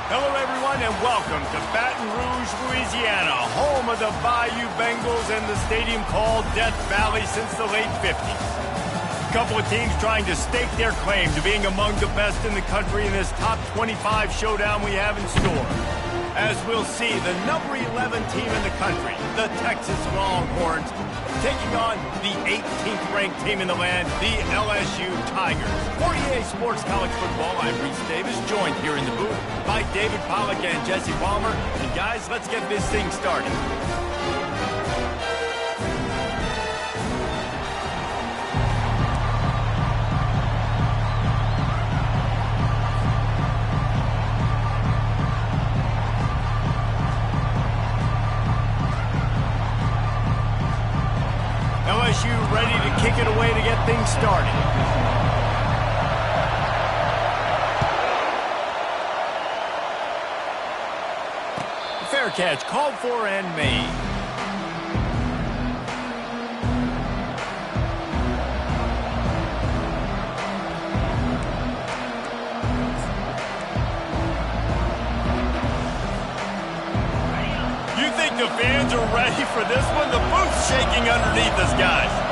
Hello, everyone, and welcome to Baton Rouge, Louisiana, home of the Bayou Bengals and the stadium called Death Valley since the late 50s. A couple of teams trying to stake their claim to being among the best in the country in this top 25 showdown we have in store. As we'll see, the number 11 team in the country, the Texas Longhorns, taking on the 18th ranked team in the land, the LSU Tigers. For EA Sports College Football, I'm Reese Davis, joined here in the booth by David Pollack and Jesse Palmer. And guys, let's get this thing started. LSU ready to kick it away to get things started. Fair catch called for and made. You think the fans are ready for this one? The booth's shaking underneath us, guys.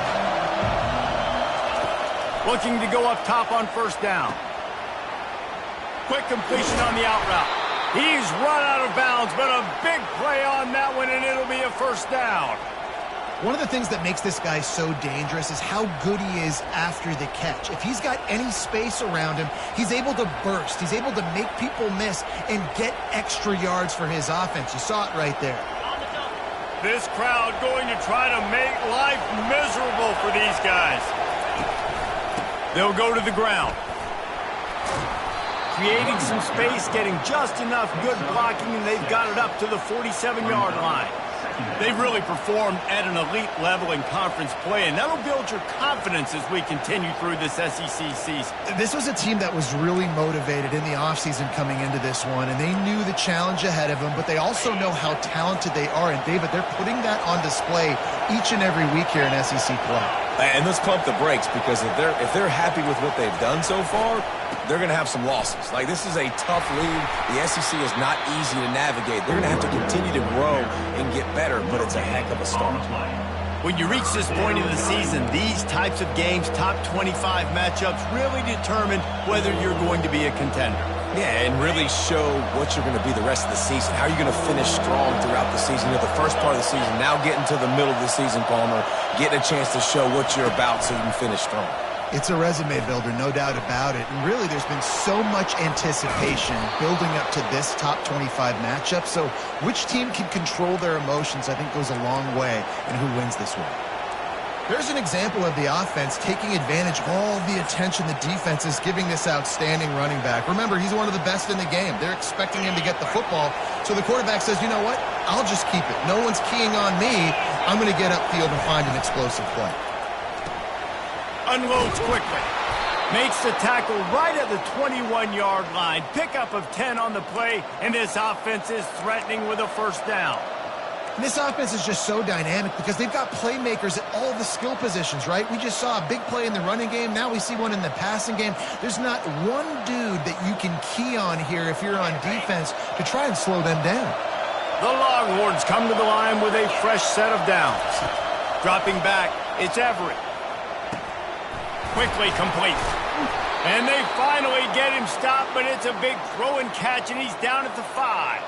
Looking to go up top on first down. Quick completion on the out route. He's run out of bounds, but a big play on that one, and it'll be a first down. One of the things that makes this guy so dangerous is how good he is after the catch. If he's got any space around him, he's able to burst. He's able to make people miss and get extra yards for his offense. You saw it right there. This crowd going to try to make life miserable for these guys. They'll go to the ground. Creating some space, getting just enough good blocking, and they've got it up to the 47-yard line. They've really performed at an elite level in conference play, and that'll build your confidence as we continue through this SEC season. This was a team that was really motivated in the offseason coming into this one, and they knew the challenge ahead of them, but they also know how talented they are. And, David, they're putting that on display each and every week here in SEC play. And let's pump the brakes, because if they're happy with what they've done so far, they're going to have some losses. Like, this is a tough league. The SEC is not easy to navigate. They're going to have to continue to grow and get better, but it's a heck of a start. When you reach this point in the season, these types of games, top 25 matchups, really determine whether you're going to be a contender. Yeah, and really show what you're going to be the rest of the season. How are you going to finish strong throughout the season? You know, the first part of the season, now getting to the middle of the season, Palmer, getting a chance to show what you're about so you can finish strong. It's a resume builder, no doubt about it. And really, there's been so much anticipation building up to this top 25 matchup. So which team can control their emotions, I think, goes a long way in who wins this one. There's an example of the offense taking advantage of all the attention the defense is giving this outstanding running back. Remember, he's one of the best in the game. They're expecting him to get the football. So the quarterback says, you know what? I'll just keep it. No one's keying on me. I'm going to get upfield and find an explosive play. Unloads quickly. Makes the tackle right at the 21-yard line. Pickup of 10 on the play, and this offense is threatening with a first down. And this offense is just so dynamic because they've got playmakers at all the skill positions, right? We just saw a big play in the running game. Now we see one in the passing game. There's not one dude that you can key on here if you're on defense to try and slow them down. The Longhorns come to the line with a fresh set of downs. Dropping back, it's Everett. Quickly complete. And they finally get him stopped, but it's a big throw and catch, and he's down at the 5.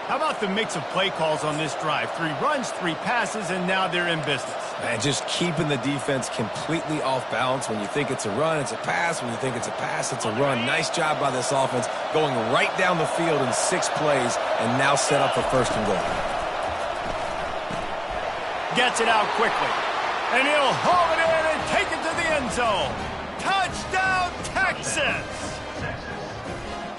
How about the mix of play calls on this drive? 3 runs, 3 passes, and now they're in business. Man, just keeping the defense completely off balance. When you think it's a run, it's a pass. When you think it's a pass, it's a run. Nice job by this offense, going right down the field in 6 plays, and now set up for first and goal. Gets it out quickly. And he'll haul it in and take it to the end zone. Touchdown, Texas!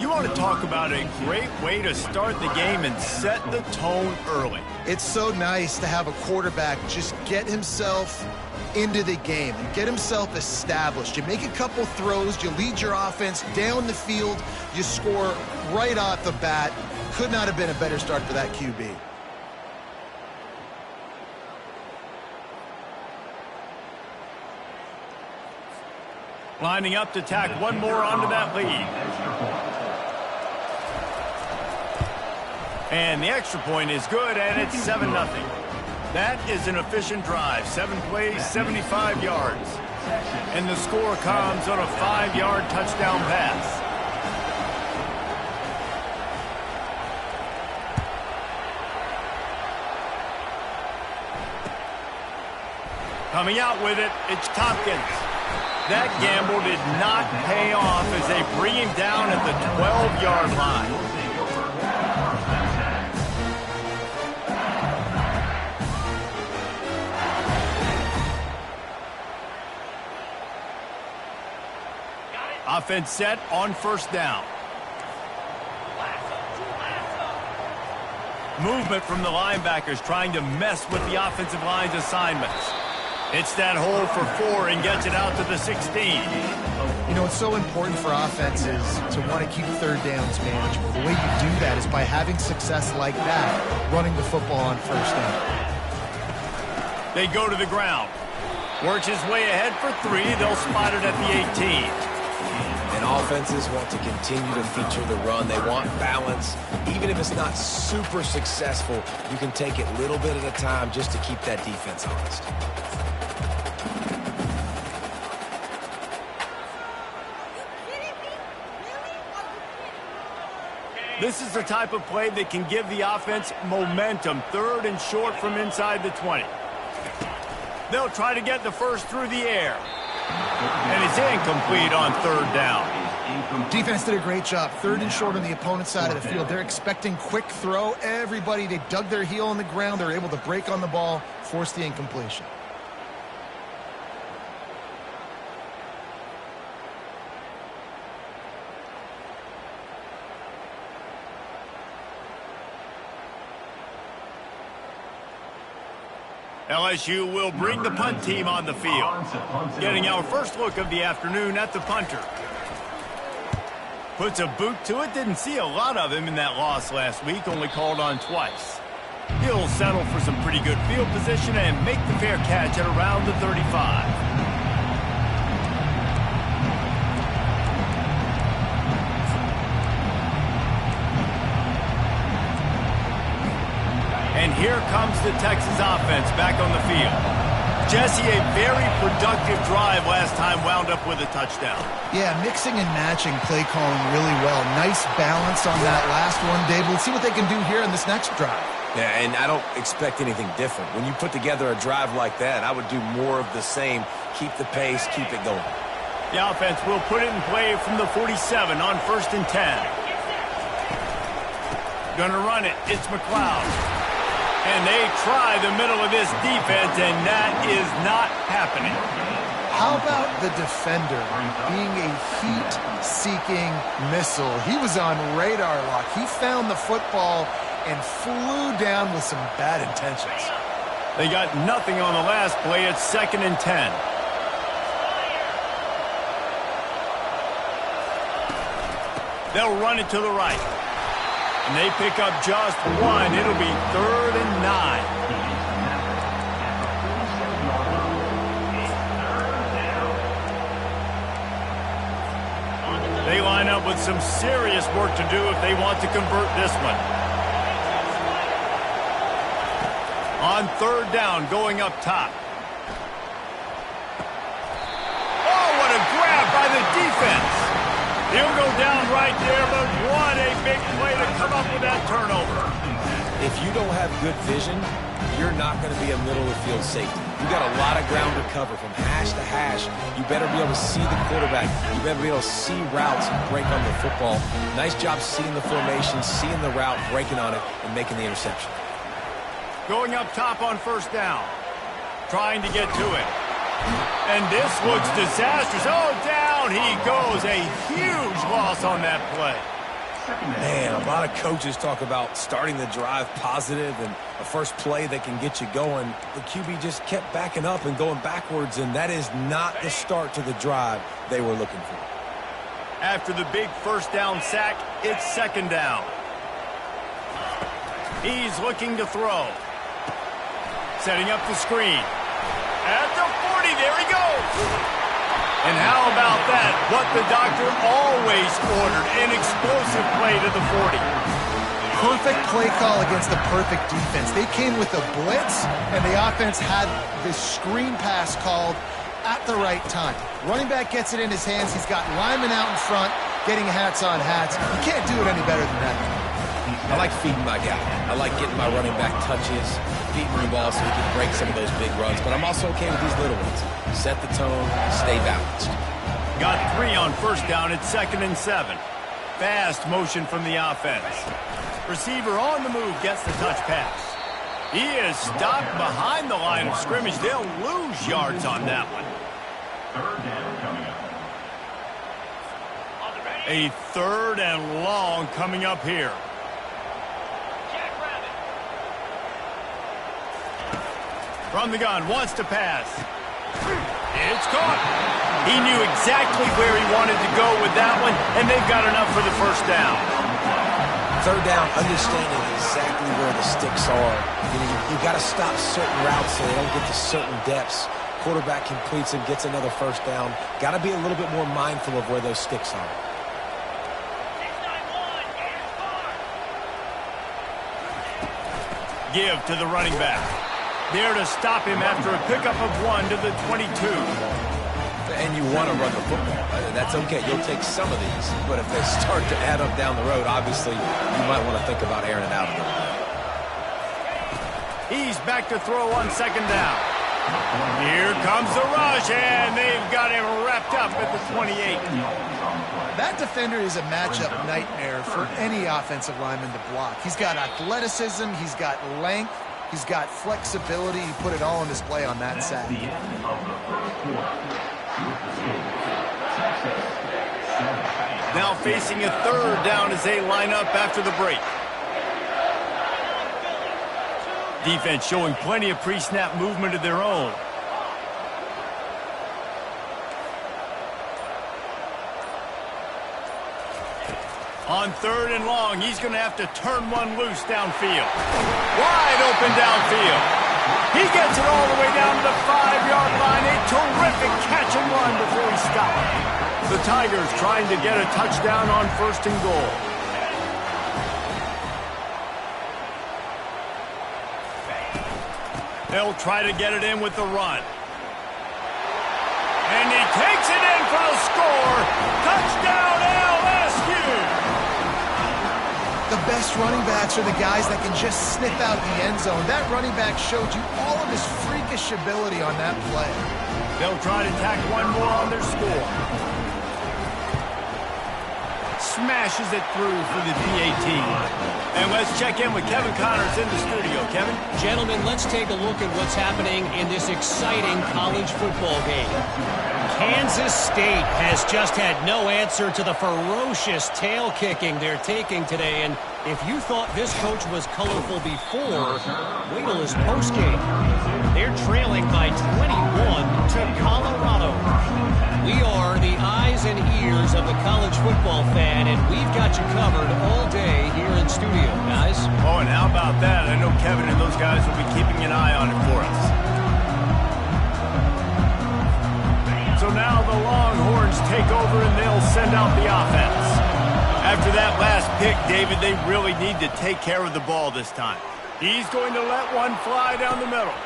You want to talk about a great way to start the game and set the tone early. It's so nice to have a quarterback just get himself into the game and get himself established. You make a couple throws, you lead your offense down the field, you score right off the bat. Could not have been a better start for that QB. Lining up to tack one more onto that lead. And the extra point is good, and it's 7-0. That is an efficient drive. 7 plays, 75 yards. And the score comes on a 5-yard touchdown pass. Coming out with it, it's Tompkins. That gamble did not pay off as they bring him down at the 12-yard line. Offense set on first down. Movement from the linebackers trying to mess with the offensive line's assignments. It's that hole for 4 and gets it out to the 16. You know, it's so important for offenses to want to keep third downs manageable. The way you do that is by having success like that, running the football on first down. They go to the ground. Works his way ahead for 3. They'll spot it at the 18. And offenses want to continue to feature the run. They want balance. Even if it's not super successful, you can take it little bit at a time just to keep that defense honest. This is the type of play that can give the offense momentum. 3rd and short from inside the 20. They'll try to get the first through the air. And it's incomplete on 3rd down. Defense did a great job. 3rd and short on the opponent's side of the field. They're expecting quick throw. Everybody, they dug their heel on the ground. They're able to break on the ball, force the incompletion. LSU will bring the punt team on the field. Getting our first look of the afternoon at the punter. Puts a boot to it. Didn't see a lot of him in that loss last week. Only called on twice. He'll settle for some pretty good field position and make the fair catch at around the 35. And here comes the Texas offense back on the field. Jesse, a very productive drive last time, wound up with a touchdown. Yeah, mixing and matching play calling really well. Nice balance on that last one, Dave. Let's see what they can do here in this next drive. Yeah, and I don't expect anything different. When you put together a drive like that, I would do more of the same. Keep the pace, keep it going. The offense will put it in play from the 47 on 1st and 10. Gonna run it. It's McLeod. And they try the middle of this defense, and that is not happening. How about the defender being a heat-seeking missile? He was on radar lock. He found the football and flew down with some bad intentions. They got nothing on the last play. It's 2nd and 10. They'll run it to the right. And they pick up just 1. It'll be 3rd and 9. They line up with some serious work to do if they want to convert this one. On 3rd down, going up top. Oh, what a grab by the defense. He'll go down right there, but what a big play to come up with that turnover. If you don't have good vision, you're not going to be a middle-of-the-field safety. You got a lot of ground to cover from hash to hash. You better be able to see the quarterback. You better be able to see routes and break on the football. Nice job seeing the formation, seeing the route, breaking on it, and making the interception. Going up top on 1st down. Trying to get to it. And this looks disastrous. Oh, down he goes. A huge loss on that play. Man, a lot of coaches talk about starting the drive positive and a first play that can get you going. The QB just kept backing up and going backwards, and that is not the start to the drive they were looking for. After the big 1st down sack, it's 2nd down. He's looking to throw. Setting up the screen. At the 40, there he goes. And how about that? What the doctor always ordered, an explosive play to the 40. perfect play call against the perfect defense. They came with a blitz, and the offense had the screen pass called at the right time. Running back gets it in his hands. He's got linemen out in front getting hats on hats. You can't do it any better than that. I like feeding my guy. I like getting my running back touches, feeding the ball so he can break some of those big runs. But I'm also okay with these little ones. Set the tone, stay balanced. Got 3 on first down at 2nd and 7. Fast motion from the offense. Receiver on the move gets the touch pass. He is stopped behind the line of scrimmage. They'll lose yards on that one. Third down coming up. A 3rd and long coming up here. From the gun, wants to pass. It's caught. He knew exactly where he wanted to go with that one, and they've got enough for the first down. Third down, understanding exactly where the sticks are. You've got to stop certain routes so they don't get to certain depths. Quarterback completes and gets another first down. Got to be a little bit more mindful of where those sticks are. Give to the running back. There to stop him after a pickup of 1 to the 22. And you want to run the football. That's okay. You'll take some of these. But if they start to add up down the road, obviously, you might want to think about airing it out a little bit. He's back to throw on 2nd down. Here comes the rush, and they've got him wrapped up at the 28. That defender is a matchup nightmare for any offensive lineman to block. He's got athleticism, he's got length, he's got flexibility. He put it all on display on that sack. The end of the first quarter. With the score, Texas 7. Now facing a 3rd down as they line up after the break. Defense showing plenty of pre-snap movement of their own. On 3rd and long, he's going to have to turn one loose downfield. Wide open downfield. He gets it all the way down to the 5-yard line. A terrific catch and run before he stopped. The Tigers trying to get a touchdown on 1st and goal. They'll try to get it in with the run. And he takes it in for the score. Touchdown LSU! The best running backs are the guys that can just sniff out the end zone. That running back showed you all of his freakish ability on that play. They'll try to tack one more on their score. Smashes it through for the PAT. And let's check in with Kevin Connors in the studio. Kevin? Gentlemen, let's take a look at what's happening in this exciting college football game. Kansas State has just had no answer to the ferocious tail kicking they're taking today. And if you thought this coach was colorful before, wait till his postgame. They're trailing by 21 to Colorado. We are the eyes and ears of the college football fan, and we've got you covered all day here in studio, guys. Oh, and how about that? I know Kevin and those guys will be keeping an eye on it for us. So now the Longhorns take over, and they'll send out the offense. After that last pick, David, they really need to take care of the ball this time. He's going to let one fly down the middle.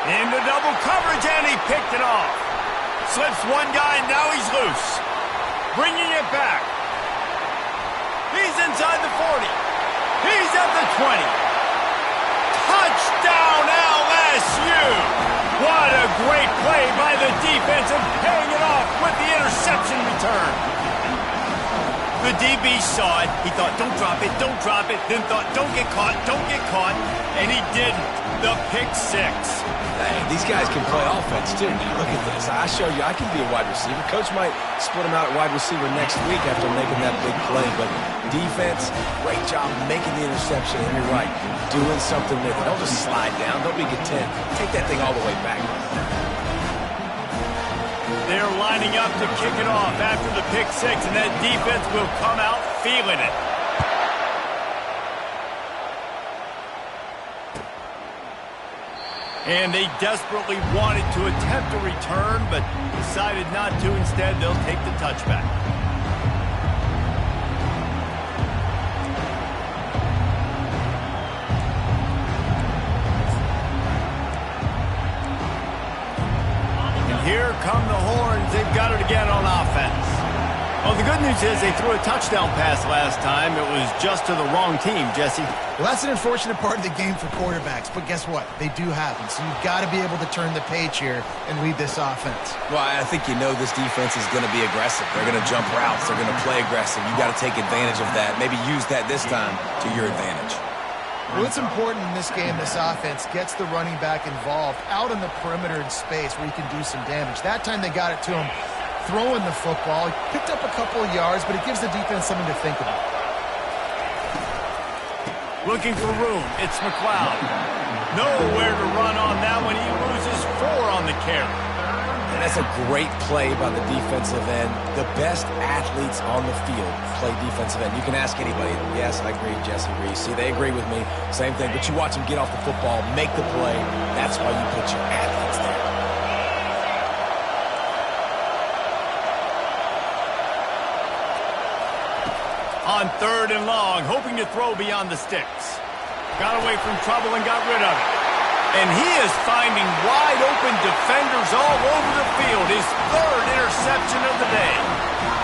Into double coverage, and he picked it off. Slips one guy, now he's loose. Bringing it back. He's inside the 40. He's at the 20. Touchdown LSU! What a great play by the defense and paying it off with the interception return. The DB saw it. He thought, don't drop it, don't drop it. Then thought, don't get caught, don't get caught. And he didn't. The pick 6. Hey, these guys can play offense, too. Now, look at this. I show you I can be a wide receiver. Coach might split him out at wide receiver next week after making that big play. But defense, great job making the interception. And you're right, doing something with it. Don't just slide down. Don't be content. Take that thing all the way back. They're lining up to kick it off after the pick 6, and that defense will come out feeling it. And they desperately wanted to attempt a return, but decided not to. Instead, they'll take the touchback. 2 The good news is they threw a touchdown pass last time. It was just to the wrong team, Jesse. Well, that's an unfortunate part of the game for quarterbacks, but guess what? They do happen, so you've got to be able to turn the page here and lead this offense. Well, I think you know this defense is going to be aggressive. They're going to jump routes. They're going to play aggressive. You got to take advantage of that. Maybe use that this time to your advantage. Well, it's important in this game, this offense gets the running back involved out on the perimeter in space where he can do some damage. That time they got it to him throwing the football. He picked up a couple of yards, but it gives the defense something to think about. Looking for room. It's McLeod. Nowhere to run on that one. He loses 4 on the carry. And that's a great play by the defensive end. The best athletes on the field play defensive end. You can ask anybody. Yes, I agree, Jesse Reese. See, they agree with me. Same thing. But you watch them get off the football, make the play. That's why you put your athletes there. On 3rd and long, hoping to throw beyond the sticks. Got away from trouble and got rid of it. And he is finding wide-open defenders all over the field. His 3rd interception of the day.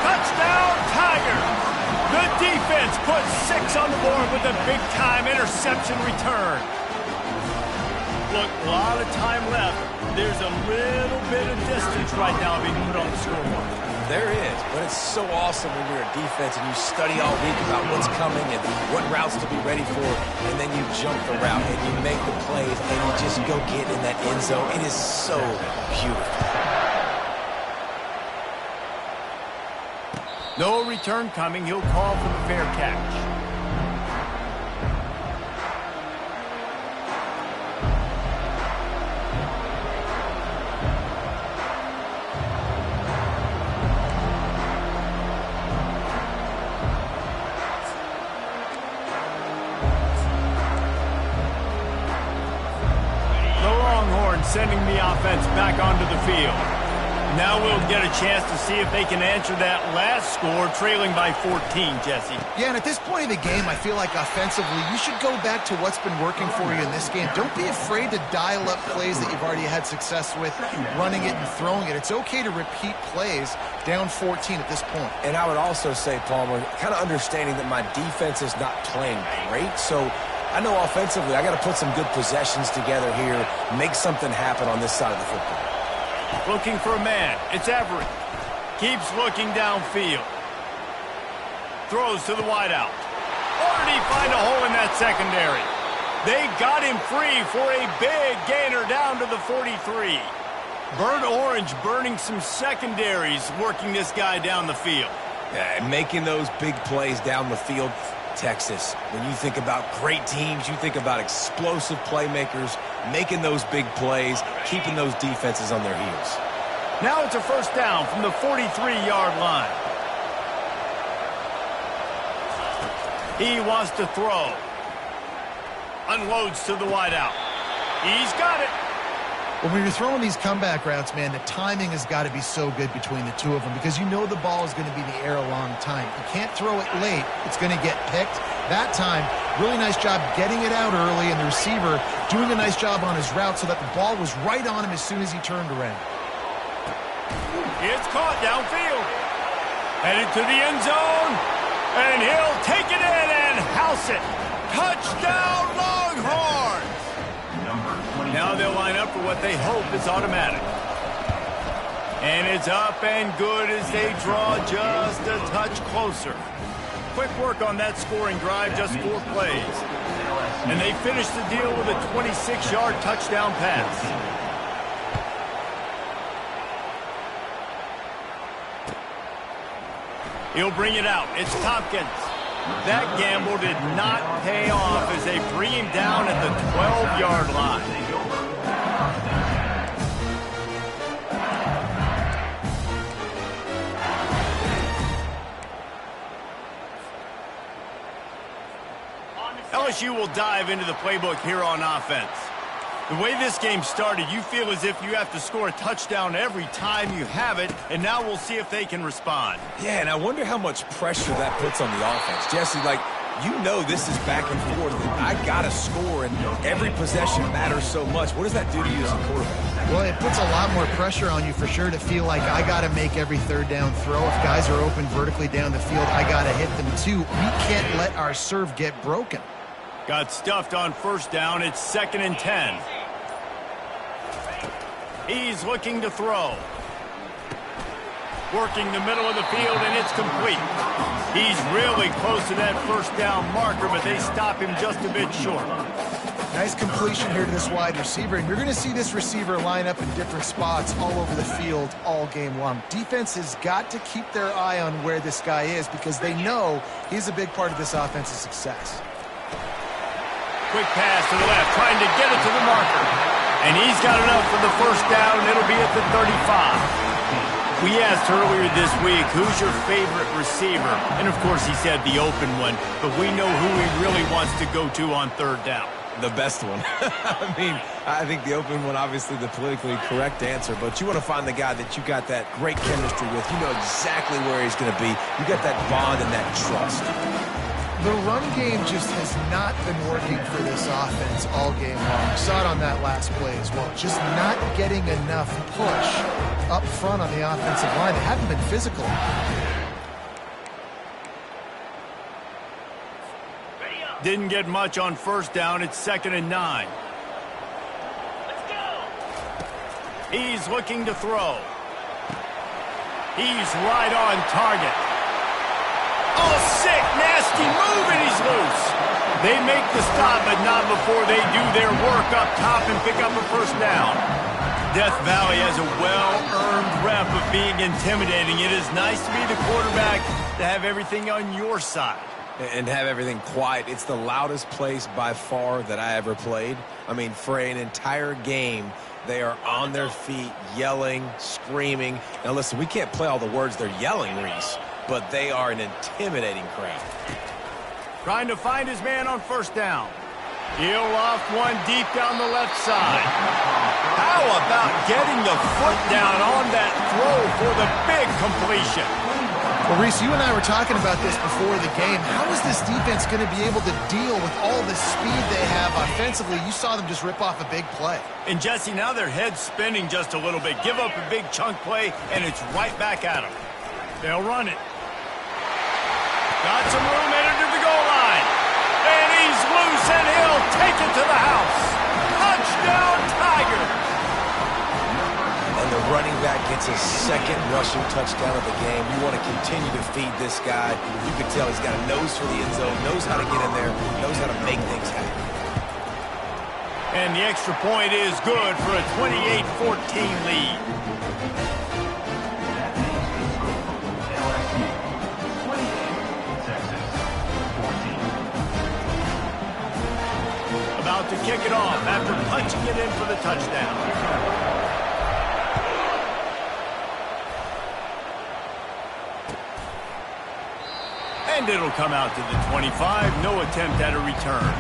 Touchdown, Tigers! The defense puts 6 on the board with a big-time interception return. Look, a lot of time left. There's a little bit of distance right now being put on the scoreboard. There is, but it's so awesome when you're a defense and you study all week about what's coming and what routes to be ready for, and then you jump the route and you make the plays and you just go get in that end zone. It is so beautiful. No return coming. He'll call for the fair catch. Sending the offense back onto the field. Now we'll get a chance to see if they can answer that last score, trailing by 14, Jesse. Yeah, and at this point of the game, I feel like offensively, you should go back to what's been working for you in this game. Don't be afraid to dial up plays that you've already had success with, running it and throwing it. It's okay to repeat plays down 14 at this point. And I would also say, Palmer, kind of understanding that my defense is not playing great, so I know offensively I got to put some good possessions together here, make something happen on this side of the football. Looking for a man. It's Everett. Keeps looking downfield. Throws to the wideout. Or did he find a hole in that secondary? They got him free for a big gainer down to the 43. Burnt Orange burning some secondaries, working this guy down the field. Yeah, and making those big plays down the field. Texas, when you think about great teams, you think about explosive playmakers, making those big plays, keeping those defenses on their heels. Now it's a first down from the 43-yard line. He wants to throw. Unloads to the wideout. He's got it. Well, when you're throwing these comeback routes, man, the timing has got to be so good between the two of them because you know the ball is going to be in the air a long time. You can't throw it late. It's going to get picked. That time, really nice job getting it out early, and the receiver doing a nice job on his route so that the ball was right on him as soon as he turned around. It's caught downfield. Headed to the end zone, and he'll take it in and house it. Touchdown, Longhorns! Now they'll line up for what they hope is automatic. And it's up and good as they draw just a touch closer. Quick work on that scoring drive, just 4 plays. And they finish the deal with a 26-yard touchdown pass. He'll bring it out. It's Tompkins. That gamble did not pay off as they bring him down at the 12-yard line. LSU will dive into the playbook here on offense. The way this game started, you feel as if you have to score a touchdown every time you have it, and now we'll see if they can respond. Yeah, and I wonder how much pressure that puts on the offense. Jesse, like, You know this is back and forth. I got to score, and every possession matters so much. What does that do to you as a quarterback? Well, it puts a lot more pressure on you for sure to feel like I got to make every third down throw. If guys are open vertically down the field, I got to hit them too. We can't let our serve get broken. Got stuffed on first down. It's 2nd and 10. He's looking to throw. Working the middle of the field, and it's complete. He's really close to that first down marker, but they stop him just a bit short. Nice completion here to this wide receiver, and you're going to see this receiver line up in different spots all over the field all game long. Defense has got to keep their eye on where this guy is because they know he's a big part of this offense's success. Quick pass to the left, trying to get it to the marker. And he's got enough for the first down, and it'll be at the 35. We asked earlier this week, who's your favorite receiver? And, of course, he said the open one, but we know who he really wants to go to on third down. The best one. I think the open one, obviously the politically correct answer, but you want to find the guy that you got that great chemistry with. You know exactly where he's going to be. You got that bond and that trust. The run game just has not been working for this offense all game long. We saw it on that last play as well. Just not getting enough push up front on the offensive line. They haven't been physical. Didn't get much on first down. It's 2nd and 9. Let's go. He's looking to throw. He's right on target. Oh, sick, nasty move, and he's loose. They make the stop, but not before they do their work up top and pick up a first down. Death Valley has a well-earned rep of being intimidating. It is nice to be the quarterback, to have everything on your side. And have everything quiet. It's the loudest place by far that I ever played. I mean, for an entire game, they are on their feet, yelling, screaming. Now, listen, we can't play all the words they're yelling, Reese, but they are an intimidating crowd. Trying to find his man on first down. He'll loft one deep down the left side. How about getting the foot down on that throw for the big completion? Well, Reese, you and I were talking about this before the game. How is this defense going to be able to deal with all the speed they have offensively? You saw them just rip off a big play. And, Jesse, now their head's spinning just a little bit. Give up a big chunk play, and it's right back at them. They'll run it. Got some room headed to the goal line. And he's loose, and he'll take it to the house. Touchdown, Tiger! And the running back gets his second rushing touchdown of the game. You want to continue to feed this guy. You can tell he's got a nose for the end zone, knows how to get in there, knows how to make things happen. And the extra point is good for a 28-14 lead. About to kick it off after punching it in for the touchdown. And it'll come out to the 25. No attempt at a return.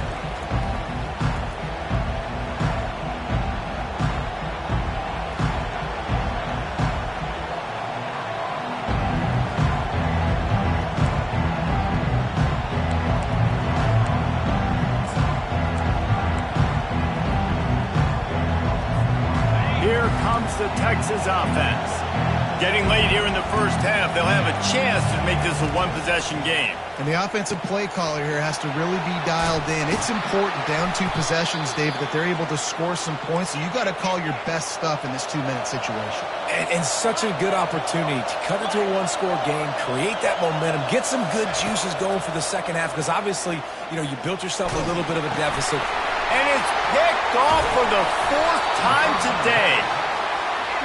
Here comes the Texas offense. Getting late here in the first half, they'll have a chance to make this a one-possession game. And the offensive play caller here has to really be dialed in. It's important down 2 possessions, David, that they're able to score some points. So you got to call your best stuff in this 2-minute situation. And such a good opportunity to cut it to a one-score game, create that momentum, get some good juices going for the second half, because obviously, you know, you built yourself a little bit of a deficit. And it's picked off for the 4th time today.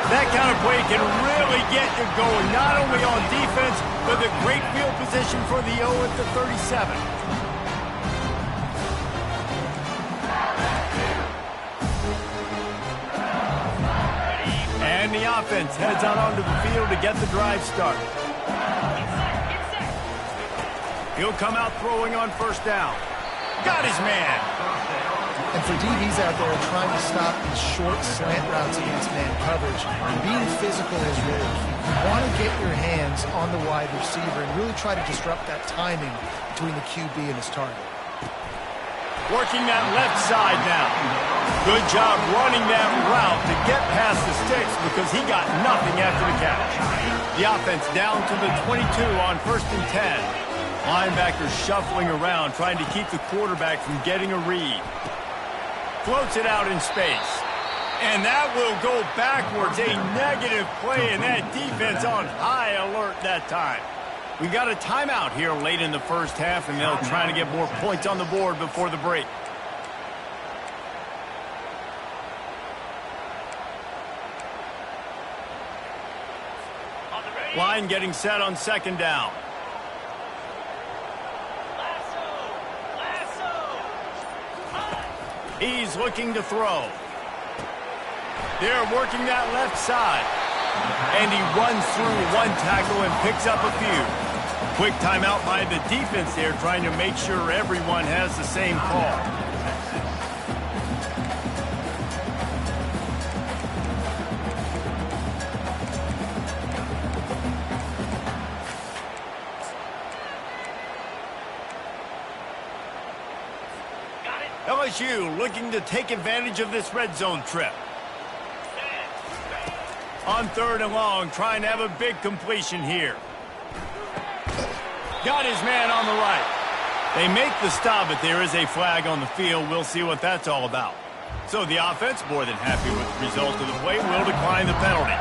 That kind of play can really get you going, not only on defense, but the great field position for the O at the 37. And the offense heads out onto the field to get the drive started. He'll come out throwing on first down. Got his man. And And for DBs out there trying to stop these short slant routes against man coverage, being physical is really key. You want to get your hands on the wide receiver and really try to disrupt that timing between the QB and his target. Working that left side now. Good job running that route to get past the sticks because he got nothing after the catch. The offense down to the 22 on 1st and 10. Linebackers shuffling around, trying to keep the quarterback from getting a read. Floats it out in space. And that will go backwards. A negative play, and that defense on high alert that time. We got a timeout here late in the first half, and they'll try to get more points on the board before the break. Line getting set on 2nd down. He's looking to throw. They're working that left side. And he runs through one tackle and picks up a few. Quick timeout by the defense there, trying to make sure everyone has the same call. LSU looking to take advantage of this red zone trip. On 3rd and long, trying to have a big completion here. Got his man on the right. They make the stop, but there is a flag on the field. We'll see what that's all about. So the offense, more than happy with the result of the play, will decline the penalty.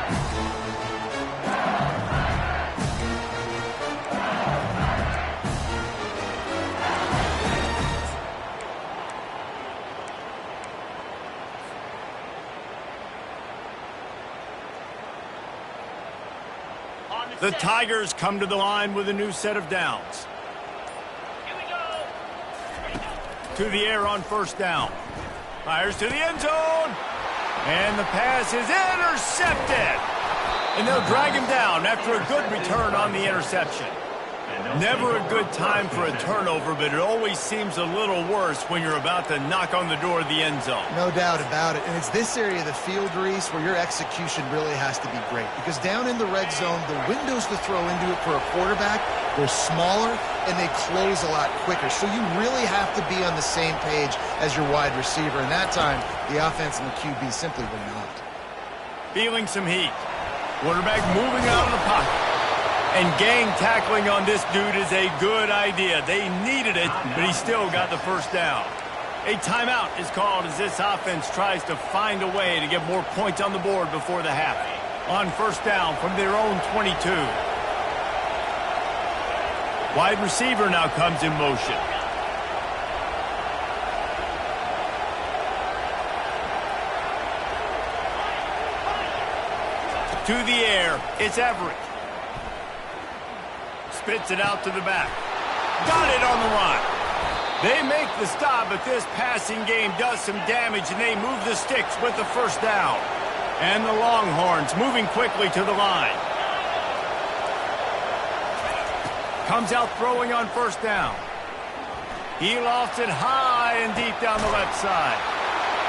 The Tigers come to the line with a new set of downs. To the air on 1st down. Fires to the end zone. And the pass is intercepted. And they'll drag him down after a good return on the interception. Never a good time for a turnover, but it always seems a little worse when you're about to knock on the door of the end zone. No doubt about it. And it's this area of the field, Reese, where your execution really has to be great. Because down in the red zone, the windows to throw into it for a quarterback, they're smaller and they close a lot quicker. So you really have to be on the same page as your wide receiver. And that time, the offense and the QB simply were not. Feeling some heat. Quarterback moving out of the pocket. And gang tackling on this dude is a good idea. They needed it, but he still got the 1st down. A timeout is called as this offense tries to find a way to get more points on the board before the half. On 1st down from their own 22. Wide receiver now comes in motion. To the air, it's Everett. Spits it out to the back. Got it on the run. They make the stop, but this passing game does some damage, and they move the sticks with the 1st down. And the Longhorns moving quickly to the line. Comes out throwing on 1st down. He lofts it high and deep down the left side.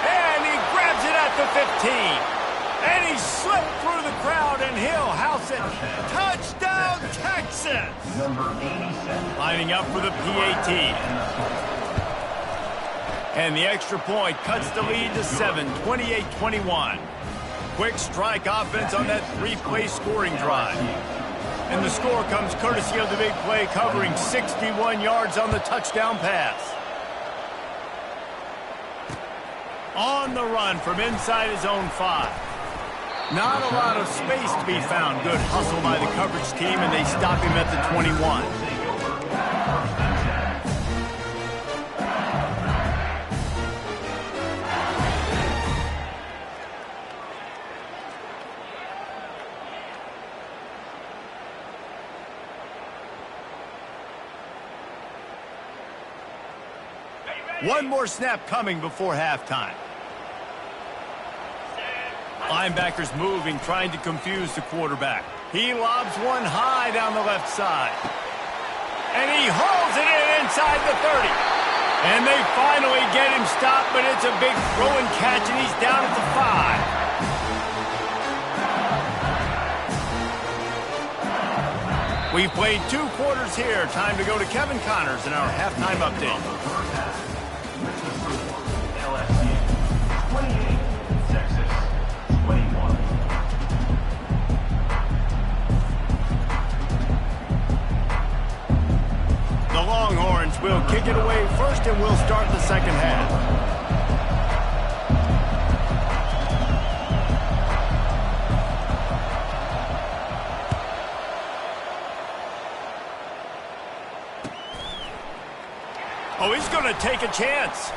And he grabs it at the 15. And he slipped through the crowd, and he'll house it. Touchdown, Texas! Lining up for the PAT. And the extra point cuts the lead to 7, 28-21. Quick strike offense on that 3-play scoring drive. And the score comes courtesy of the big play, covering 61 yards on the touchdown pass. On the run from inside his own 5. Not a lot of space to be found. Good hustle by the coverage team, and they stop him at the 21. One more snap coming before halftime. Linebackers moving, trying to confuse the quarterback. He lobs one high down the left side. And he hauls it in inside the 30. And they finally get him stopped, but it's a big throw and catch, and he's down at the 5. We've played 2 quarters here. Time to go to Kevin Connors in our halftime update. LSU 28, Texas 21. The Longhorns will kick it away first, and we'll start the second half. Oh, he's going to take a chance.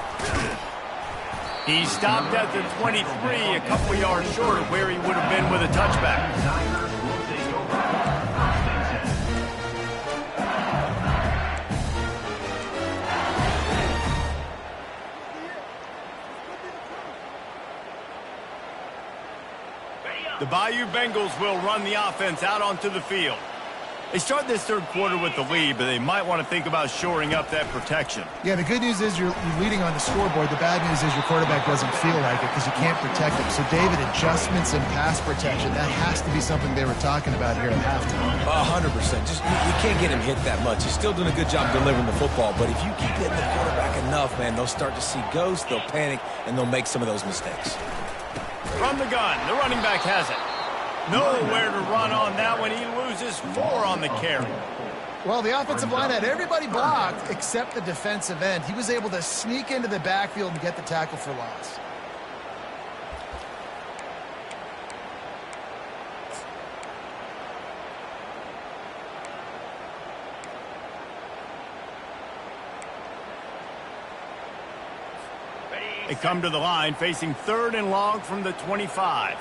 He stopped at the 23, a couple yards short of where he would have been with a touchback. Tigers will take over. First and 10. The Bayou Bengals will run the offense out onto the field. They start this third quarter with the lead, but they might want to think about shoring up that protection. Yeah, the good news is you're leading on the scoreboard. The bad news is your quarterback doesn't feel like it because you can't protect him. So, David, adjustments and pass protection, that has to be something they were talking about here at halftime. 100%. Just you can't get him hit that much. He's still doing a good job delivering the football, but if you keep hitting the quarterback enough, man, they'll start to see ghosts, they'll panic, and they'll make some of those mistakes. From the gun, the running back has it. Nowhere to run on that one. He loses 4 on the carry. Well, the offensive line had everybody blocked except the defensive end. He was able to sneak into the backfield and get the tackle for loss. They come to the line facing 3rd and long from the 25.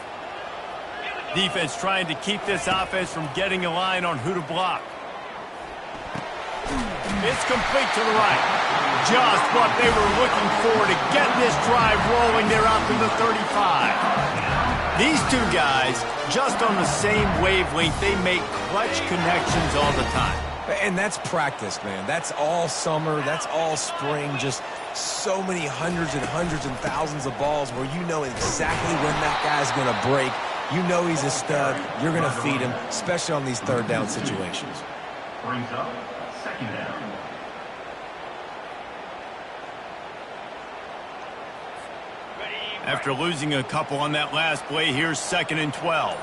Defense trying to keep this offense from getting a line on who to block. It's complete to the right. Just what they were looking for to get this drive rolling. They're out to the 35. These 2 guys, just on the same wavelength, they make clutch connections all the time. And that's practice, man. That's all summer. That's all spring. Just so many hundreds and thousands of balls where you know exactly when that guy's going to break. You know he's a stud. You're going to feed him, especially on these 3rd down situations. Brings up 2nd down. After losing a couple on that last play, here's 2nd and 12.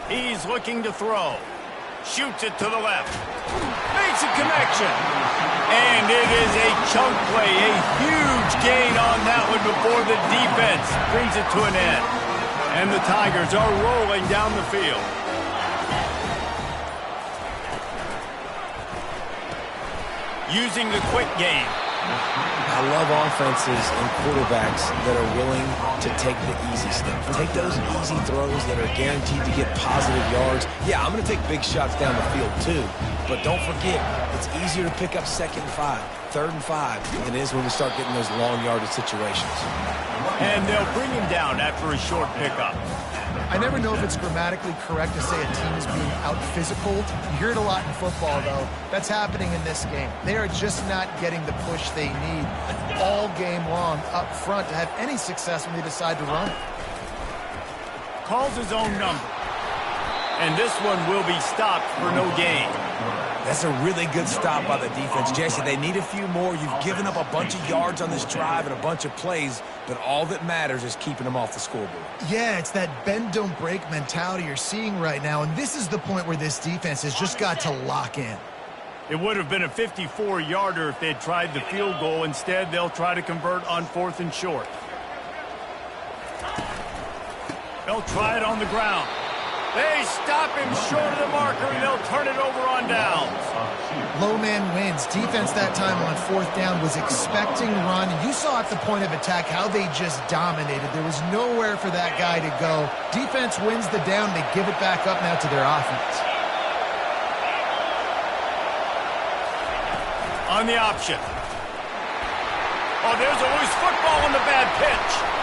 He's looking to throw. Shoots it to the left. Makes a connection. And it is a chunk play. A huge gain on that one before the defense brings it to an end. And the Tigers are rolling down the field. Using the quick game. I love offenses and quarterbacks that are willing to take the easy stuff. Take those easy throws that are guaranteed to get positive yards. Yeah, I'm going to take big shots down the field too. But don't forget, it's easier to pick up 2nd and 5, 3rd and 5 than it is when we start getting those long yardage situations. And they'll bring him down after a short pickup. I never know if it's grammatically correct to say a team is being out-physicaled. You hear it a lot in football, though. That's happening in this game. They are just not getting the push they need all game long up front to have any success when they decide to run it. Calls his own number. And this one will be stopped for no gain. That's a really good stop by the defense. Jesse, they need a few more. You've given up a bunch of yards on this drive and a bunch of plays, but all that matters is keeping them off the scoreboard. Yeah, it's that bend, don't break mentality you're seeing right now, and this is the point where this defense has just got to lock in. It would have been a 54-yarder if they'd tried the field goal. Instead, they'll try to convert on 4th and short. They'll try it on the ground. They stop him short of the marker, and they'll turn it over on downs. Low man wins. Defense that time on 4th down was expecting run, and you saw at the point of attack how they just dominated. There was nowhere for that guy to go. Defense wins the down. They give it back up now to their offense. On the option. Oh, there's a loose football on the bad pitch.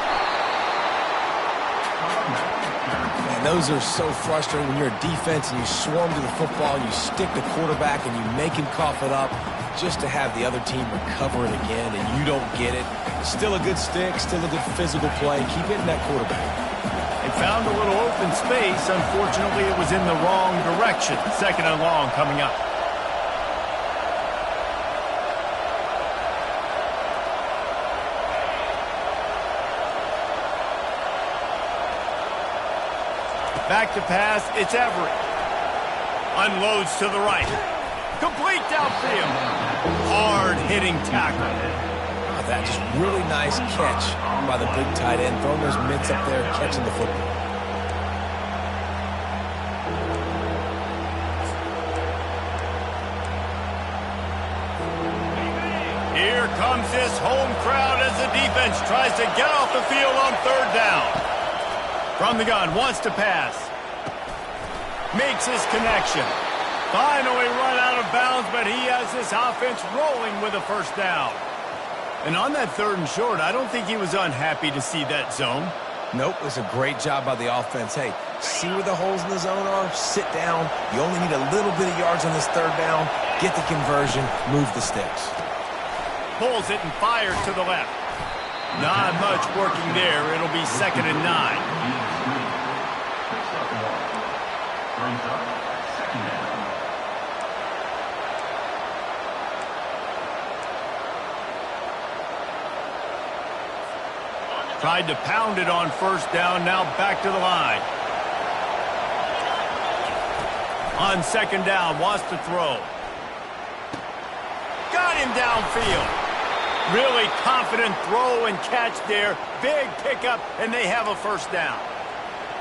Man, those are so frustrating when you're a defense and you swarm to the football, you stick the quarterback and you make him cough it up just to have the other team recover it again and you don't get it. Still a good stick, still a good physical play. Keep hitting that quarterback. They found a little open space. Unfortunately, it was in the wrong direction. 2nd and long coming up. Back to pass, it's Everett. Unloads to the right. Complete downfield. Hard-hitting tackle. Oh, that just really nice catch by the big tight end. Throwing those mitts up there, catching the football. Here comes this home crowd as the defense tries to get off the field on 3rd down. From the gun, wants to pass. Makes his connection. Finally run out of bounds, but he has this offense rolling with a 1st down. And on that 3rd and short, I don't think he was unhappy to see that zone. Nope, it was a great job by the offense. Hey, see where the holes in the zone are? Sit down. You only need a little bit of yards on this 3rd down. Get the conversion. Move the sticks. Pulls it and fires to the left. Not much working there. It'll be 2nd and 9. Tried to pound it on 1st down, now back to the line. On 2nd down, wants to throw. Got him downfield. Really confident throw and catch there. Big pickup, and they have a 1st down.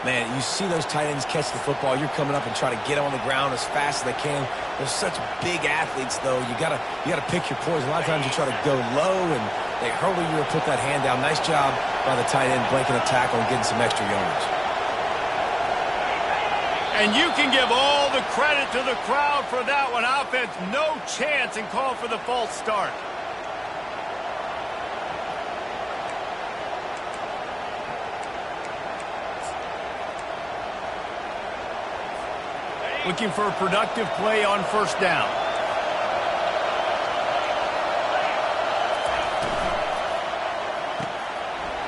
Man, you see those tight ends catch the football. You're coming up and try to get them on the ground as fast as they can. They're such big athletes, though. You gotta pick your poison. A lot of times you try to go low, and they hurry you or put that hand down. Nice job by the tight end breaking a tackle and getting some extra yards. And you can give all the credit to the crowd for that one. Offense, no chance, and call for the false start. Looking for a productive play on 1st down.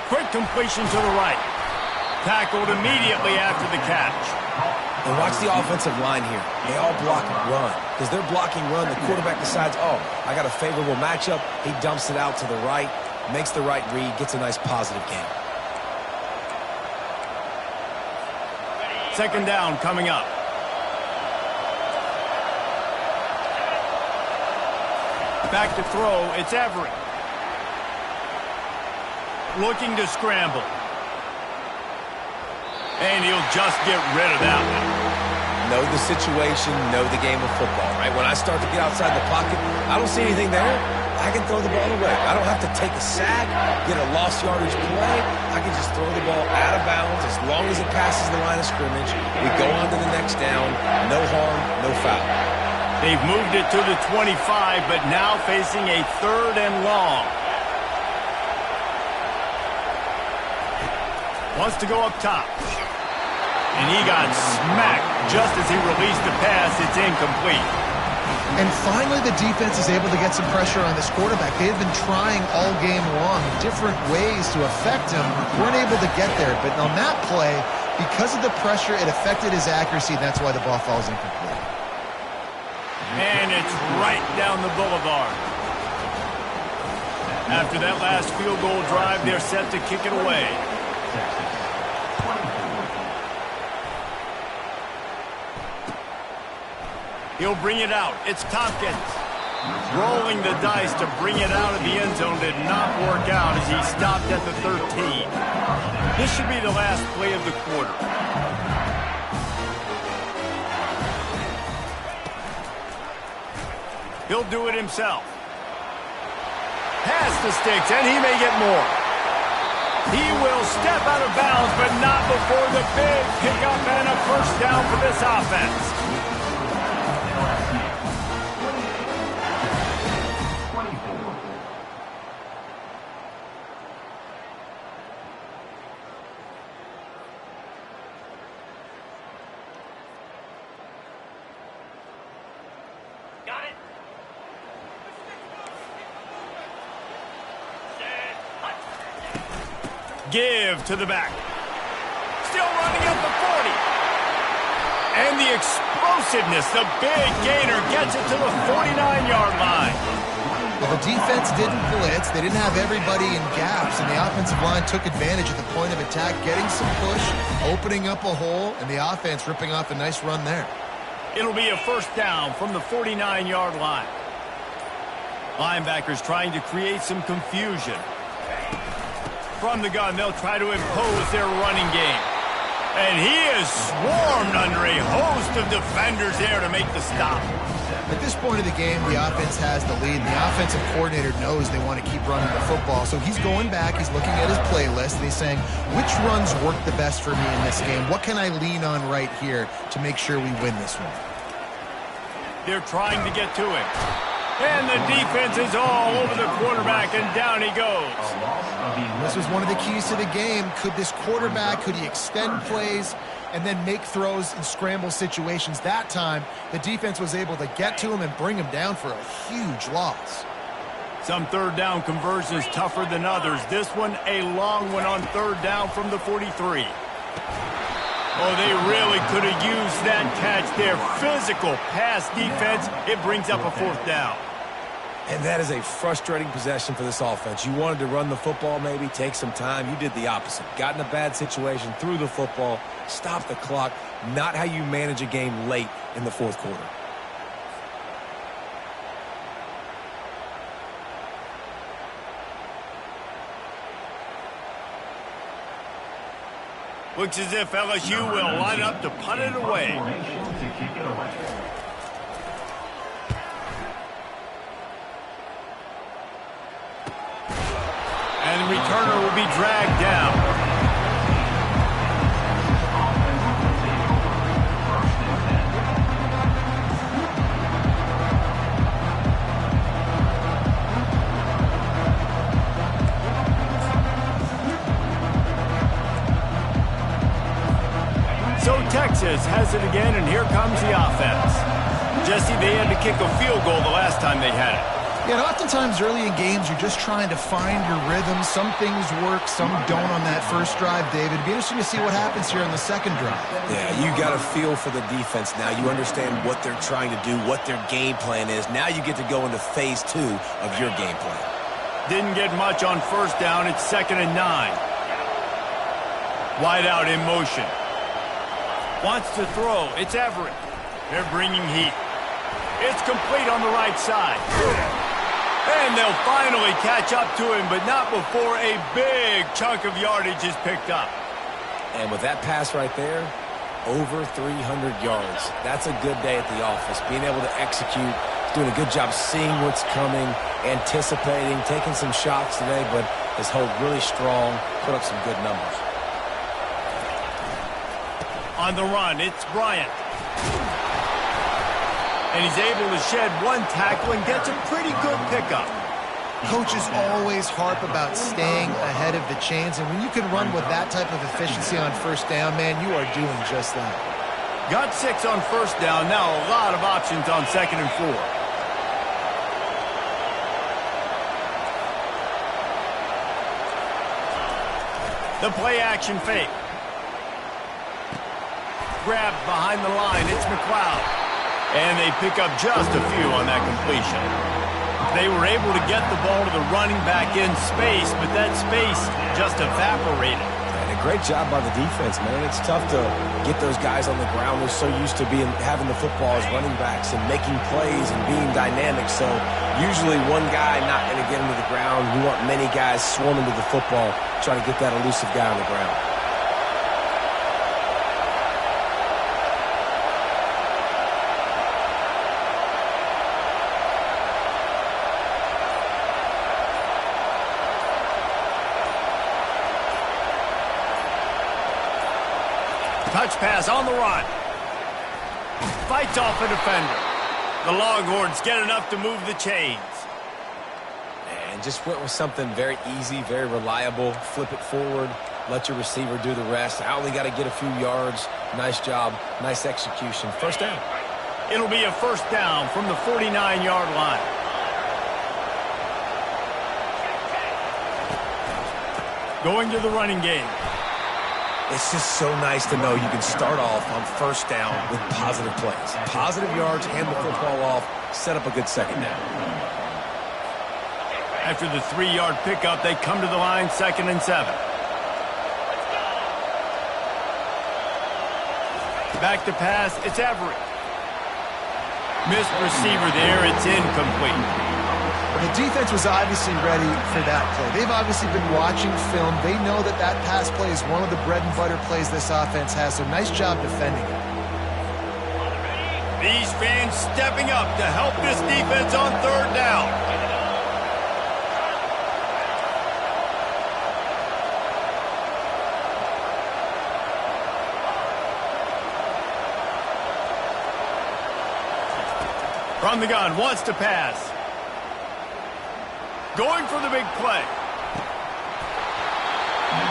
Quick completion to the right. Tackled immediately after the catch. And watch the offensive line here. They all block and run. Because they're blocking run, the quarterback decides, oh, I got a favorable matchup. He dumps it out to the right, makes the right read, gets a nice positive gain. 2nd down coming up. Back to throw, it's Everett. Looking to scramble. And he'll just get rid of that one. Know the situation, know the game of football, right? When I start to get outside the pocket, I don't see anything there. I can throw the ball away. I don't have to take a sack, get a lost yardage play. I can just throw the ball out of bounds as long as it passes the line of scrimmage. We go on to the next down. No harm, no foul. They've moved it to the 25, but now facing a 3rd and long. Wants to go up top. And he got smacked just as he released the pass. It's incomplete. And finally, the defense is able to get some pressure on this quarterback. They've been trying all game long different ways to affect him. Weren't able to get there. But on that play, because of the pressure, it affected his accuracy, and that's why the ball falls incomplete. And it's right down the boulevard. After that last field goal drive, they're set to kick it away. He'll bring it out. It's Tompkins. Rolling the dice to bring it out of the end zone did not work out as he stopped at the 13. This should be the last play of the quarter. He'll do it himself. Pass the sticks, and he may get more. He will step out of bounds, but not before the big pickup and a 1st down for this offense. Give to the back. Still running up the 40. And the explosiveness, the big gainer gets it to the 49-yard line. Well, the defense didn't blitz. They didn't have everybody in gaps, and the offensive line took advantage at the point of attack, getting some push, opening up a hole, and the offense ripping off a nice run there. It'll be a first down from the 49-yard line. Linebackers trying to create some confusion. From the gun, they'll try to impose their running game. And he is swarmed under a host of defenders there to make the stop. At this point of the game, the offense has the lead, and the offensive coordinator knows they want to keep running the football. So he's going back, he's looking at his playlist, and he's saying, which runs work the best for me in this game? What can I lean on right here to make sure we win this one? They're trying to get to him. And the defense is all over the quarterback, and down he goes. This was one of the keys to the game. Could this quarterback, could he extend plays and then make throws in scramble situations? That time, the defense was able to get to him and bring him down for a huge loss. Some third down conversions tougher than others. This one, a long one on third down from the 43. Oh, they really could have used that catch there. Physical pass defense. It brings up a fourth down. And that is a frustrating possession for this offense. You wanted to run the football, maybe take some time. You did the opposite. Got in a bad situation, threw the football, stopped the clock. Not how you manage a game late in the fourth quarter. Looks as if LSU will line up to punt it away. And the returner will be dragged down. So Texas has it again, and here comes the offense. Jesse, they had to kick a field goal the last time they had it. Yeah, and oftentimes early in games, you're just trying to find your rhythm. Some things work, some don't on that first drive, David. It'd be interesting to see what happens here on the second drive. Yeah, you got a feel for the defense now. You understand what they're trying to do, what their game plan is. Now you get to go into phase 2 of your game plan. Didn't get much on first down. It's 2nd and 9. Wide out in motion. Wants to throw. It's Everett. They're bringing heat. It's complete on the right side. And they'll finally catch up to him, but not before a big chunk of yardage is picked up. And with that pass right there, over 300 yards. That's a good day at the office. Being able to execute, doing a good job seeing what's coming, anticipating, taking some shots today, but has held really strong, put up some good numbers. On the run, it's Bryant. And he's able to shed one tackle and gets a pretty good pickup. Coaches always harp about staying ahead of the chains, and when you can run with that type of efficiency on first down, man, you are doing just that. Got 6 on first down. Now a lot of options on 2nd and 4. The play action fake. Grabbed behind the line. It's McLeod. And they pick up just a few on that completion. They were able to get the ball to the running back in space, but that space just evaporated. And a great job by the defense, man. It's tough to get those guys on the ground. They're so used to having the football as running backs and making plays and being dynamic. So usually one guy not going to get him to the ground. You want many guys swarming to the football, trying to get that elusive guy on the ground. Touch pass on the run. Fights off a defender. The Longhorns get enough to move the chains. And just went with something very easy, very reliable. Flip it forward. Let your receiver do the rest. I only got to get a few yards. Nice job. Nice execution. First down. It'll be a first down from the 49-yard line. Going to the running game. It's just so nice to know you can start off on first down with positive plays. Positive yards, hand the football off, set up a good second down. After the 3-yard pickup, they come to the line, 2nd and 7. Back to pass, it's Everett. Missed receiver there, it's incomplete. The defense was obviously ready for that play. They've obviously been watching film. They know that that pass play is one of the bread and butter plays this offense has, so nice job defending it. These fans stepping up to help this defense on 3rd down. From the gun, wants to pass. Going for the big play.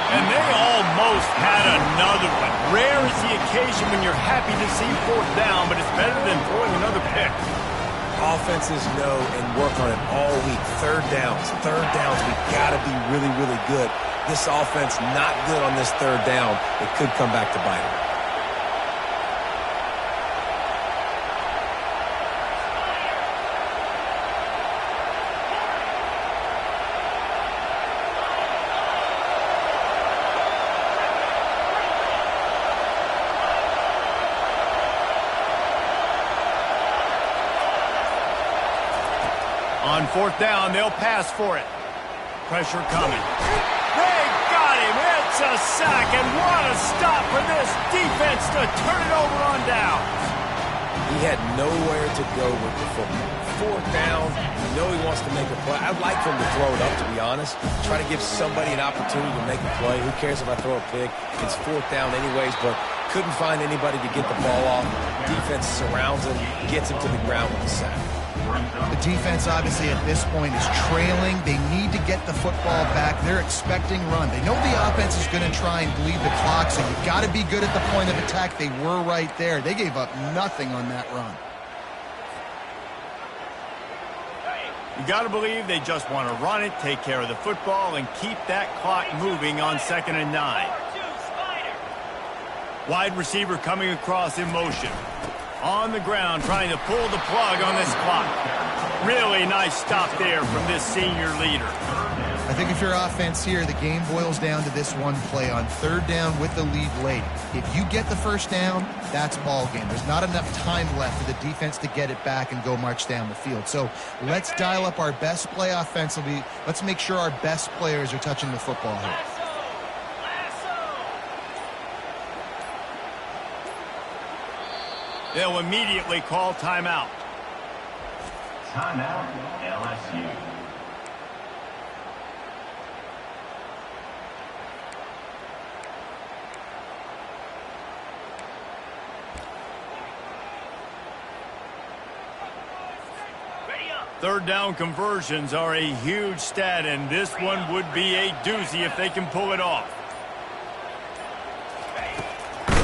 And they almost had another one. Rare is the occasion when you're happy to see 4th down, but it's better than throwing another pick. Offenses know and work on it all week. 3rd downs, we got to be really, really good. This offense not good on this 3rd down. It could come back to bite them. On 4th down, they'll pass for it. Pressure coming. They got him. It's a sack, and what a stop for this defense to turn it over on downs. He had nowhere to go with the football. 4th down, you know he wants to make a play. I'd like for him to throw it up, to be honest. Try to give somebody an opportunity to make a play. Who cares if I throw a pick? It's 4th down anyways, but couldn't find anybody to get the ball off. Defense surrounds him, gets him to the ground with a sack. The defense, obviously, at this point is trailing. They need to get the football back. They're expecting run. They know the offense is going to try and bleed the clock, so you've got to be good at the point of attack. They were right there. They gave up nothing on that run. You got to believe they just want to run it, take care of the football, and keep that clock moving on 2nd and 9. Wide receiver coming across in motion. On the ground, trying to pull the plug on this clock. Really nice stop there from this senior leader. I think if you're offense here, the game boils down to this one play on 3rd down with the lead late. If you get the 1st down, that's ball game. There's not enough time left for the defense to get it back and go march down the field. So let's dial up our best play offensively. Let's make sure our best players are touching the football here. They'll immediately call timeout. Timeout, LSU. Third down conversions are a huge stat, and this one would be a doozy if they can pull it off.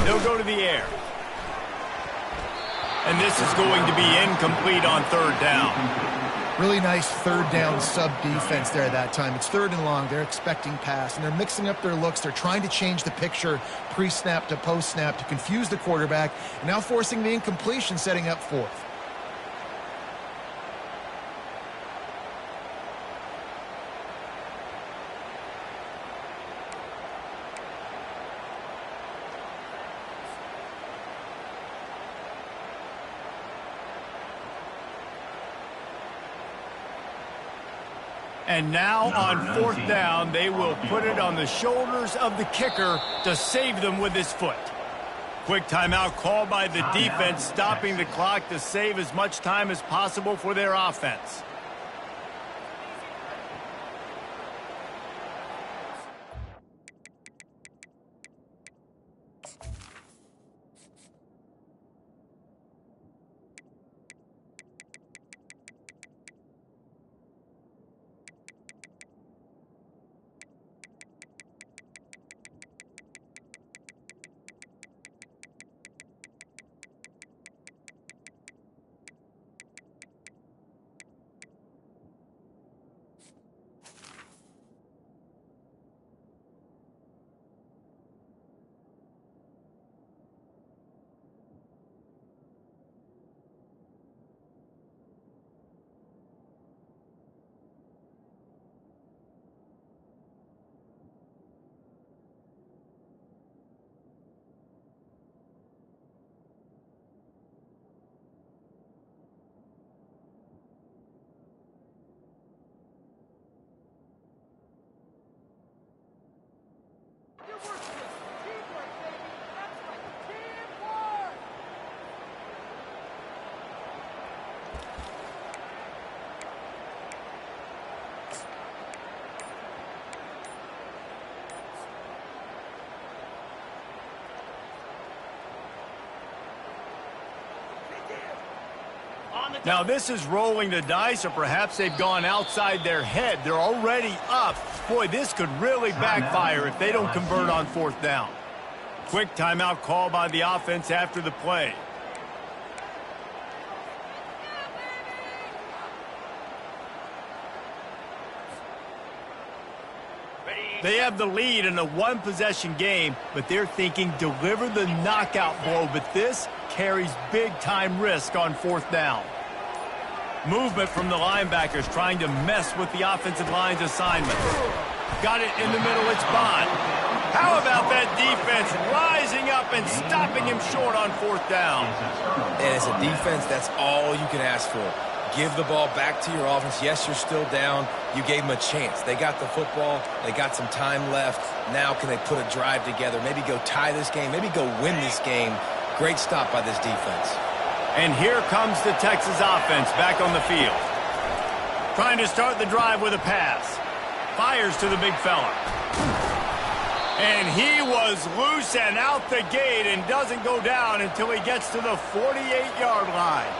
They'll go to the air. And this is going to be incomplete on 3rd down. Really nice 3rd down sub-defense there that time. It's 3rd and long. They're expecting pass, and they're mixing up their looks. They're trying to change the picture pre-snap to post-snap to confuse the quarterback, and now forcing the incompletion, setting up 4th. And now on 4th down, they will put it on the shoulders of the kicker to save them with his foot. Quick timeout called by the defense, stopping the clock to save as much time as possible for their offense. Now this is rolling the dice, or perhaps they've gone outside their head. They're already up. Boy, this could really backfire if they don't convert on 4th down. Quick timeout call by the offense after the play. They have the lead in a one-possession game, but they're thinking deliver the knockout blow, but this carries big-time risk on 4th down. Movement from the linebackers trying to mess with the offensive line's assignment. Got it in the middle, it's Bond. How about that defense rising up and stopping him short on 4th down? And as a defense, that's all you can ask for. Give the ball back to your offense. Yes, you're still down. You gave them a chance. They got the football. They got some time left. Now can they put a drive together? Maybe go tie this game. Maybe go win this game. Great stop by this defense. And here comes the Texas offense back on the field. Trying to start the drive with a pass. Fires to the big fella. And he was loose and out the gate and doesn't go down until he gets to the 48-yard line.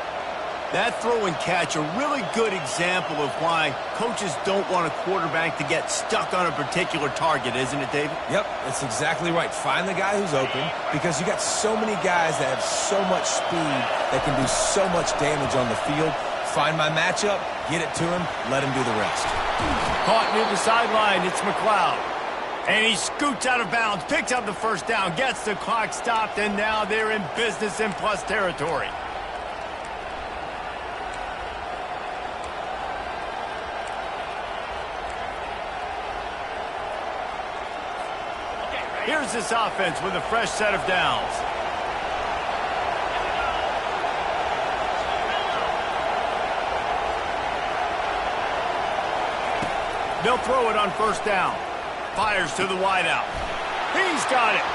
That throw and catch, a really good example of why coaches don't want a quarterback to get stuck on a particular target, isn't it, David? Yep, that's exactly right. Find the guy who's open, because you got so many guys that have so much speed that can do so much damage on the field. Find my matchup, get it to him, let him do the rest. Caught near the sideline, it's McLeod. And he scoots out of bounds, picks up the 1st down, gets the clock stopped, and now they're in business in plus territory. Here's this offense with a fresh set of downs. They'll throw it on 1st down. Fires to the wideout. He's got it.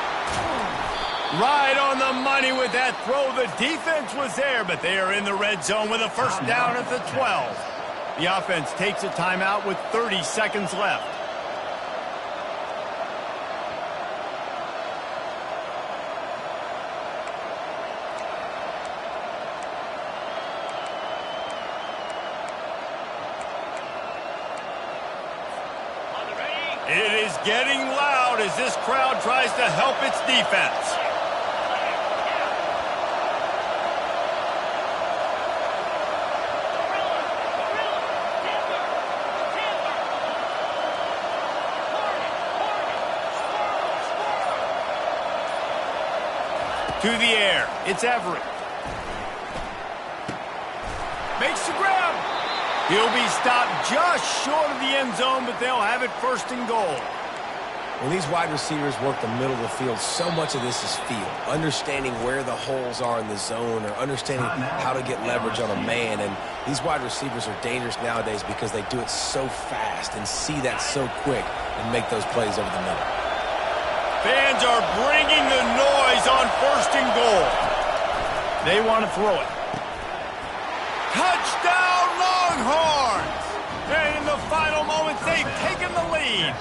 Right on the money with that throw. The defense was there, but they are in the red zone with a 1st down at the 12. The offense takes a timeout with 30 seconds left. It is getting loud as this crowd tries to help its defense. To the air, it's Everett. Makes the grab. He'll be stopped just short of the end zone, but they'll have it 1st and goal. When these wide receivers work the middle of the field, so much of this is feel. Understanding where the holes are in the zone, or understanding how to get leverage on a man. And these wide receivers are dangerous nowadays because they do it so fast and see that so quick and make those plays over the middle. Fans are bringing the noise on 1st and goal. They want to throw it. Touchdown, Longhorns! And in the final moments, they've taken the lead.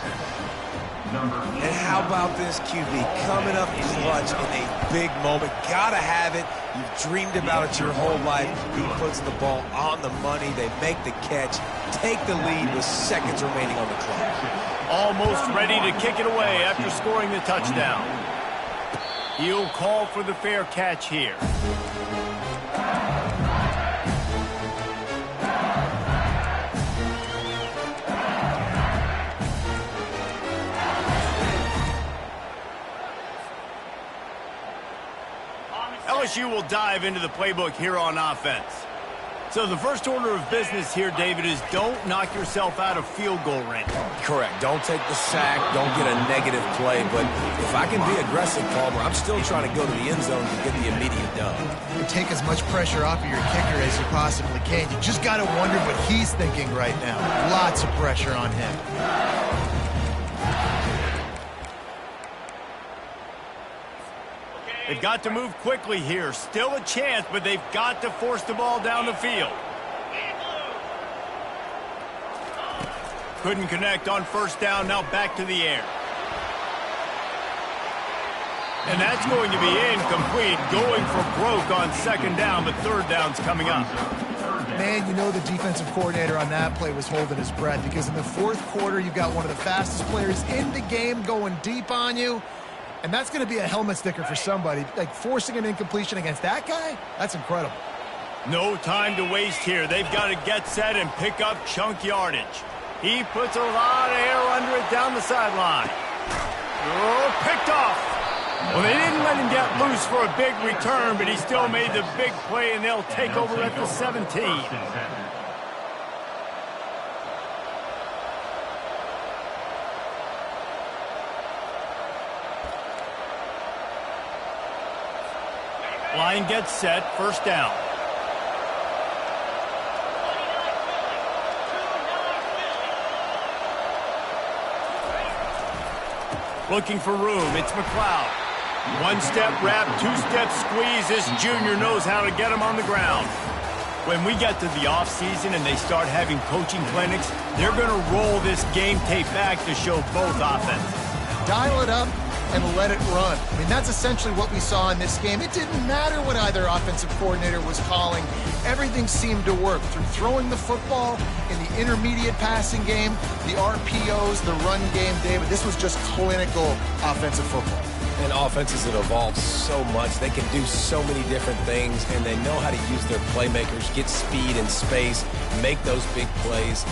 And how about this QB coming up clutch in a big moment? Gotta have it. You've dreamed about it your whole life. He puts the ball on the money. They make the catch, take the lead with seconds remaining on the clock. Almost ready to kick it away after scoring the touchdown. He'll call for the fair catch here. LSU will dive into the playbook here on offense. So the first order of business here, David, is don't knock yourself out of field goal range. Correct. Don't take the sack. Don't get a negative play. But if I can be aggressive, Palmer, I'm still trying to go to the end zone to get the immediate dub. You take as much pressure off of your kicker as you possibly can. You just got to wonder what he's thinking right now. Lots of pressure on him. They've got to move quickly here. Still a chance, but they've got to force the ball down the field. Couldn't connect on 1st down. Now back to the air. And that's going to be incomplete. Going for broke on 2nd down, but 3rd down's coming up. man, you know the defensive coordinator on that play was holding his breath, because in the fourth quarter, you've got one of the fastest players in the game going deep on you, and that's going to be a helmet sticker for somebody. Like, forcing an incompletion against that guy, that's incredible. No time to waste here. They've got to get set and pick up chunk yardage. He puts a lot of air under it down the sideline. Oh, picked off. Well, they didn't let him get loose for a big return, but he still made the big play, and they'll take over at the 17. Line gets set, first down. Looking for room, it's McLeod. One-step wrap, two-step squeeze. This junior knows how to get him on the ground. When we get to the offseason and they start having coaching clinics, they're going to roll this game tape back to show both offenses. Dial it up and let it run. I mean, that's essentially what we saw in this game. It didn't matter what either offensive coordinator was calling. Everything seemed to work through throwing the football in the intermediate passing game, the RPOs, the run game. David, this was just clinical offensive football. And offenses that evolved so much. They can do so many different things, and they know how to use their playmakers, get speed and space, make those big plays.